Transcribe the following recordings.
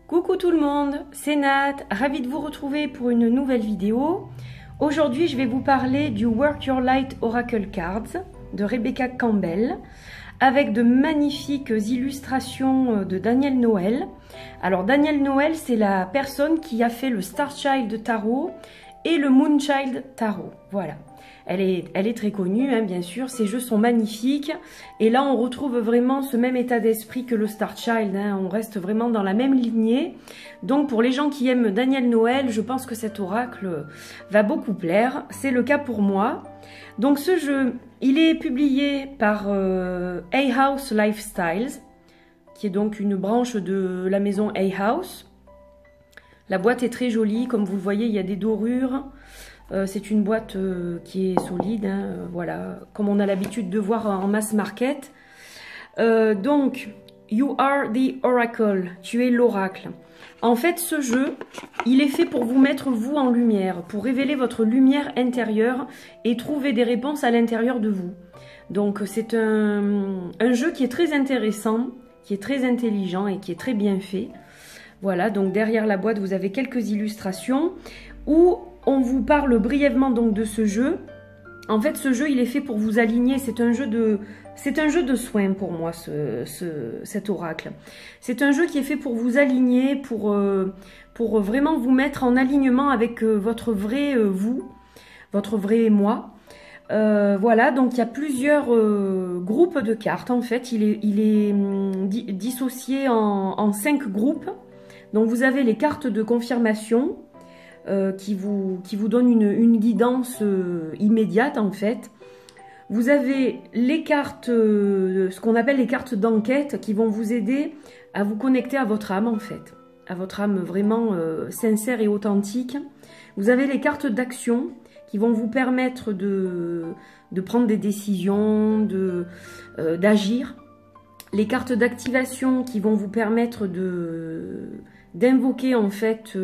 Coucou tout le monde, c'est Nat, ravie de vous retrouver pour une nouvelle vidéo. Aujourd'hui, je vais vous parler du Work Your Light Oracle Cards de Rebecca Campbell avec de magnifiques illustrations de Daniel Noël. Alors Daniel Noël, c'est la personne qui a fait le Star Child Tarot et le Moon Child Tarot. Voilà. Elle est très connue, hein, bien sûr. Ces jeux sont magnifiques. Et là, on retrouve vraiment ce même état d'esprit que le Star Child. Hein. On reste vraiment dans la même lignée. Donc, pour les gens qui aiment Daniel Noël, je pense que cet oracle va beaucoup plaire. C'est le cas pour moi. Donc, ce jeu, il est publié par Hay House Lifestyles, qui est donc une branche de la maison Hay House. La boîte est très jolie. Comme vous le voyez, il y a des dorures. C'est une boîte qui est solide, hein, voilà, comme on a l'habitude de voir en mass market. Donc, You are the Oracle, tu es l'oracle. En fait, ce jeu, il est fait pour vous mettre vous en lumière, pour révéler votre lumière intérieure et trouver des réponses à l'intérieur de vous. Donc, c'est un jeu qui est très intéressant, qui est très intelligent et qui est très bien fait. Voilà, donc derrière la boîte, vous avez quelques illustrations où on vous parle brièvement donc de ce jeu. En fait, ce jeu, il est fait pour vous aligner. C'est un jeu de soin pour moi, cet oracle. C'est un jeu qui est fait pour vous aligner, pour vraiment vous mettre en alignement avec votre vrai vous, votre vrai moi. Voilà, donc il y a plusieurs groupes de cartes. En fait, il est dissocié en 5 groupes. Donc vous avez les cartes de confirmation, qui vous donne une guidance immédiate en fait. Vous avez les cartes, ce qu'on appelle les cartes d'enquête, qui vont vous aider à vous connecter à votre âme en fait, à votre âme vraiment sincère et authentique. Vous avez les cartes d'action qui vont vous permettre de prendre des décisions, d'agir. Les cartes d'activation qui vont vous permettre d'invoquer en fait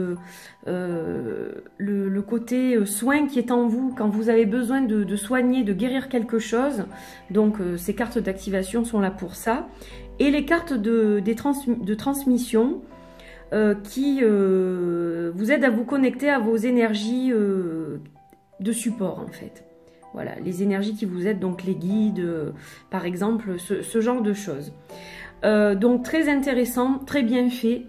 le côté soin qui est en vous quand vous avez besoin de soigner, de guérir quelque chose. Donc ces cartes d'activation sont là pour ça. Et les cartes de transmission qui vous aident à vous connecter à vos énergies de support en fait. Voilà, les énergies qui vous aident, donc les guides, par exemple, ce genre de choses. Donc très intéressant, très bien fait.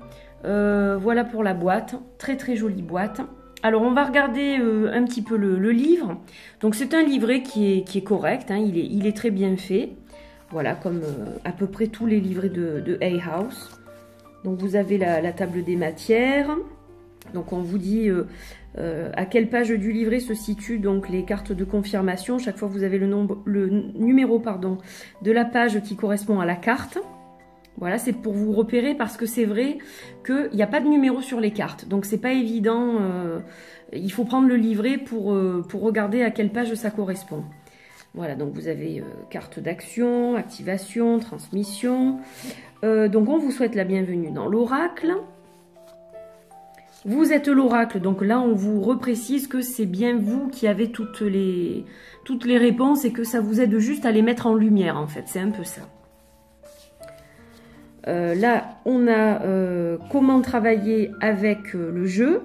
Voilà pour la boîte, très très jolie boîte. Alors on va regarder un petit peu le livre. Donc c'est un livret qui est correct, hein, il est très bien fait. Voilà, comme à peu près tous les livrets de Hay House. Donc vous avez la table des matières. Donc on vous dit à quelle page du livret se situent donc les cartes de confirmation. Chaque fois vous avez le numéro de la page qui correspond à la carte. Voilà, c'est pour vous repérer parce que c'est vrai qu'il n'y a pas de numéro sur les cartes. Donc c'est pas évident, il faut prendre le livret pour regarder à quelle page ça correspond. Voilà, donc vous avez carte d'action, activation, transmission. Donc on vous souhaite la bienvenue dans l'oracle. Vous êtes l'oracle, donc là on vous reprécise que c'est bien vous qui avez toutes les réponses et que ça vous aide juste à les mettre en lumière en fait, c'est un peu ça. Là on a comment travailler avec le jeu.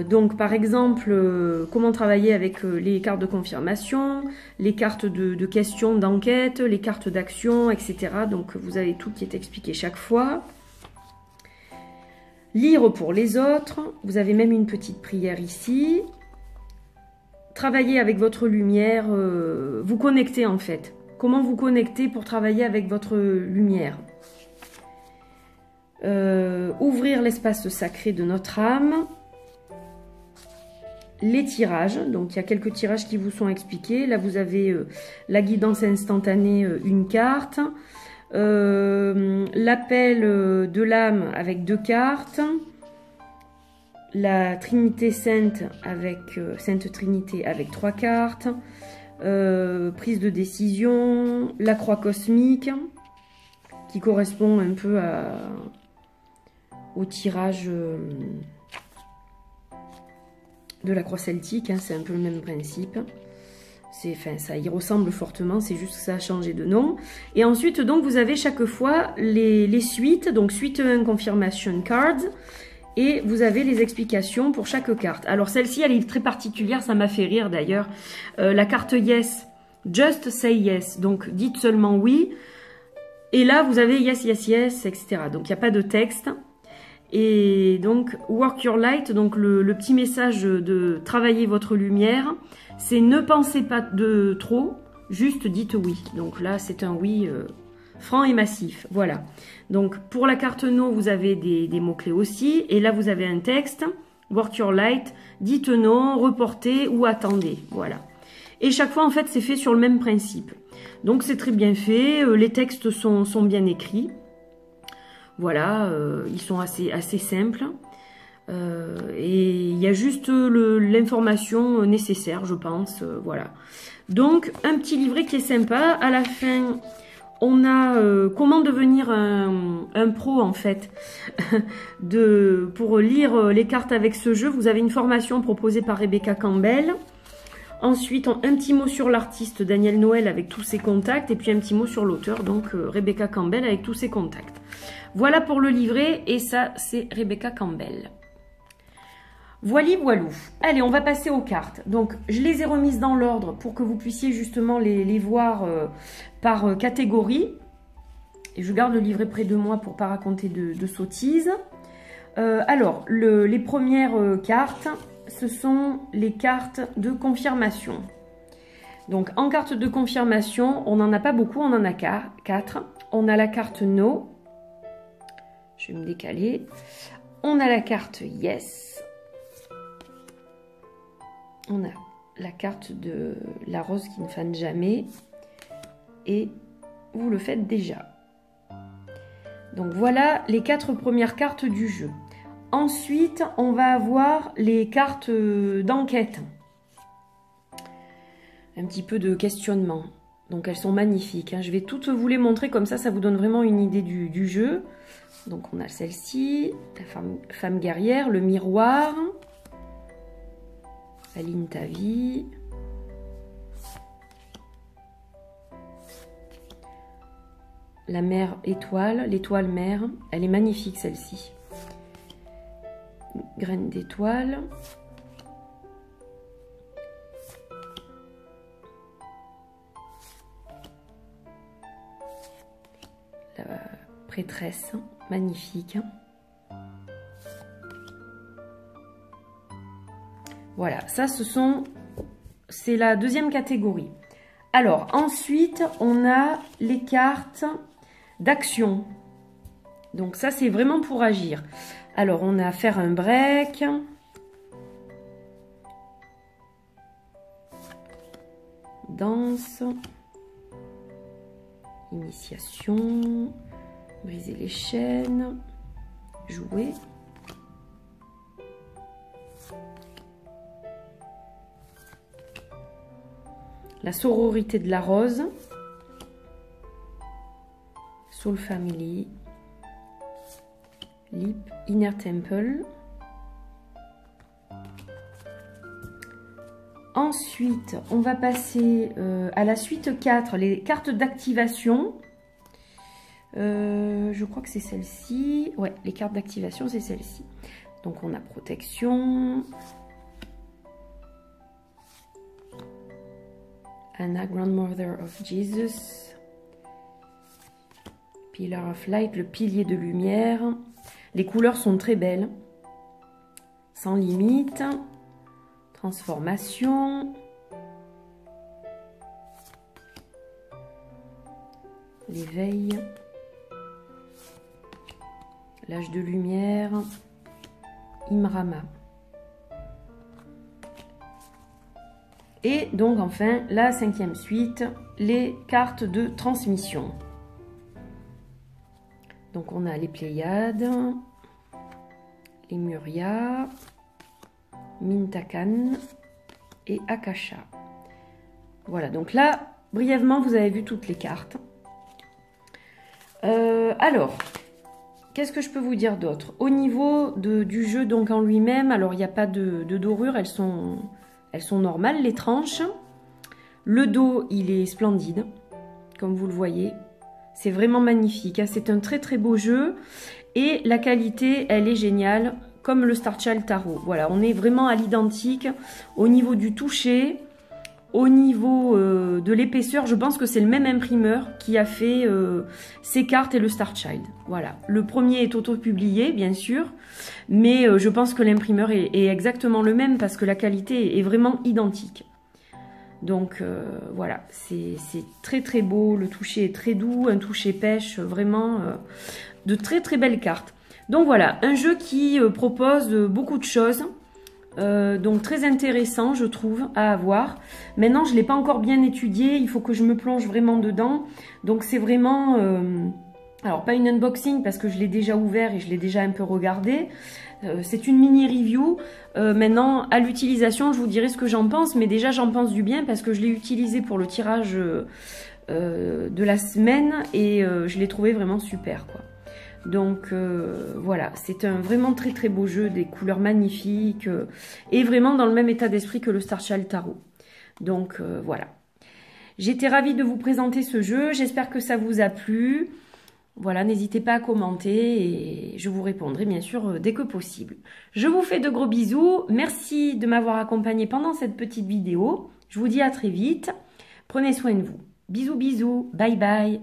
Donc par exemple, comment travailler avec les cartes de confirmation, les cartes de questions, d'enquête, les cartes d'action, etc. Donc vous avez tout qui est expliqué chaque fois. Lire pour les autres, vous avez même une petite prière ici. Travailler avec votre lumière, vous connecter en fait. Comment vous connecter pour travailler avec votre lumière. Ouvrir l'espace sacré de notre âme. Les tirages, donc il y a quelques tirages qui vous sont expliqués. Là vous avez la guidance instantanée, une carte. L'appel de l'âme avec 2 cartes, la Trinité Sainte avec Sainte Trinité avec 3 cartes, prise de décision, la croix cosmique qui correspond un peu au tirage de la croix celtique, hein, c'est un peu le même principe. Enfin, ça y ressemble fortement, c'est juste que ça a changé de nom. Et ensuite, donc, vous avez chaque fois les suites. Donc, suite 1, confirmation cards. Et vous avez les explications pour chaque carte. Alors, celle-ci, elle est très particulière, ça m'a fait rire d'ailleurs. La carte yes, just say yes. Donc, dites seulement oui. Et là, vous avez yes, yes, yes, etc. Donc, il n'y a pas de texte. Et donc, work your light, donc le petit message de travailler votre lumière, c'est ne pensez pas de trop, juste dites oui. Donc là, c'est un oui franc et massif. Voilà. Donc, pour la carte no, vous avez des mots-clés aussi. Et là, vous avez un texte, work your light, dites non, reportez ou attendez. Voilà. Et chaque fois, en fait, c'est fait sur le même principe. Donc, c'est très bien fait. Les textes sont bien écrits. Voilà, ils sont assez simples. Et il y a juste l'information nécessaire, je pense. Voilà. Donc, un petit livret qui est sympa. À la fin, on a comment devenir un pro, en fait. Pour lire les cartes avec ce jeu, vous avez une formation proposée par Rebecca Campbell. Ensuite, un petit mot sur l'artiste Daniel Noël avec tous ses contacts. Et puis un petit mot sur l'auteur, donc Rebecca Campbell avec tous ses contacts. Voilà pour le livret, et ça, c'est Rebecca Campbell. Voili voilou. Allez, on va passer aux cartes. Donc, je les ai remises dans l'ordre pour que vous puissiez justement les voir par catégorie. Et je garde le livret près de moi pour ne pas raconter de sottises. Alors, les premières cartes, ce sont les cartes de confirmation. Donc, en carte de confirmation, on n'en a pas beaucoup, on en a 4. On a la carte No. Je vais me décaler. On a la carte Yes. On a la carte de la rose qui ne fane jamais. Et vous le faites déjà. Donc voilà les 4 premières cartes du jeu. Ensuite, on va avoir les cartes d'enquête. Un petit peu de questionnement. Donc elles sont magnifiques, hein. Je vais toutes vous les montrer, comme ça vous donne vraiment une idée du jeu. Donc on a celle-ci, la femme guerrière, le miroir, aligne ta vie, la mer étoile, l'étoile mer, elle est magnifique celle-ci. Graine d'étoile. La prêtresse, magnifique. Voilà, ça c'est la deuxième catégorie. Alors ensuite, on a les cartes d'action. Donc ça, c'est vraiment pour agir. Alors, on a faire un break. Danse. Initiation. Briser les chaînes. Jouer. La sororité de la rose. Soul Family. Lip, Inner Temple. Ensuite, on va passer à la suite 4, les cartes d'activation. Je crois que c'est celle-ci. Ouais, les cartes d'activation, c'est celle-ci. Donc, on a protection. Anna, Grandmother of Jesus. Pillar of Light, le pilier de lumière. Les couleurs sont très belles. Sans limite. Transformation. L'éveil. L'âge de lumière. Imrama. Et donc enfin, la 5e suite, les cartes de transmission. Donc on a les Pléiades, les Muria, Mintakan et Akasha. Voilà, donc là, brièvement, vous avez vu toutes les cartes. Alors, qu'est-ce que je peux vous dire d'autre? Au niveau du jeu donc en lui-même, alors il n'y a pas de dorure, elles sont normales, les tranches. Le dos, il est splendide, comme vous le voyez. C'est vraiment magnifique, hein. C'est un très très beau jeu. Et la qualité, elle est géniale, comme le Star Child Tarot. Voilà, on est vraiment à l'identique au niveau du toucher, au niveau de l'épaisseur. Je pense que c'est le même imprimeur qui a fait ces cartes et le Star Child. Voilà, le premier est auto-publié, bien sûr, mais je pense que l'imprimeur est exactement le même parce que la qualité est vraiment identique. Donc voilà, c'est très très beau, le toucher est très doux, un toucher pêche, vraiment de très très belles cartes. Donc voilà, un jeu qui propose beaucoup de choses, donc très intéressant je trouve à avoir. Maintenant je ne l'ai pas encore bien étudié, il faut que je me plonge vraiment dedans. Donc c'est vraiment, alors pas une unboxing parce que je l'ai déjà ouvert et je l'ai déjà un peu regardé. C'est une mini review. Maintenant, à l'utilisation, je vous dirai ce que j'en pense. Mais déjà, j'en pense du bien parce que je l'ai utilisé pour le tirage de la semaine. Et je l'ai trouvé vraiment super, quoi. Donc, voilà. C'est un vraiment très très beau jeu. Des couleurs magnifiques. Et vraiment dans le même état d'esprit que le Star Child Tarot. Donc, voilà. J'étais ravie de vous présenter ce jeu. J'espère que ça vous a plu. Voilà, n'hésitez pas à commenter et je vous répondrai bien sûr dès que possible. Je vous fais de gros bisous. Merci de m'avoir accompagné pendant cette petite vidéo. Je vous dis à très vite. Prenez soin de vous. Bisous, bisous. Bye, bye.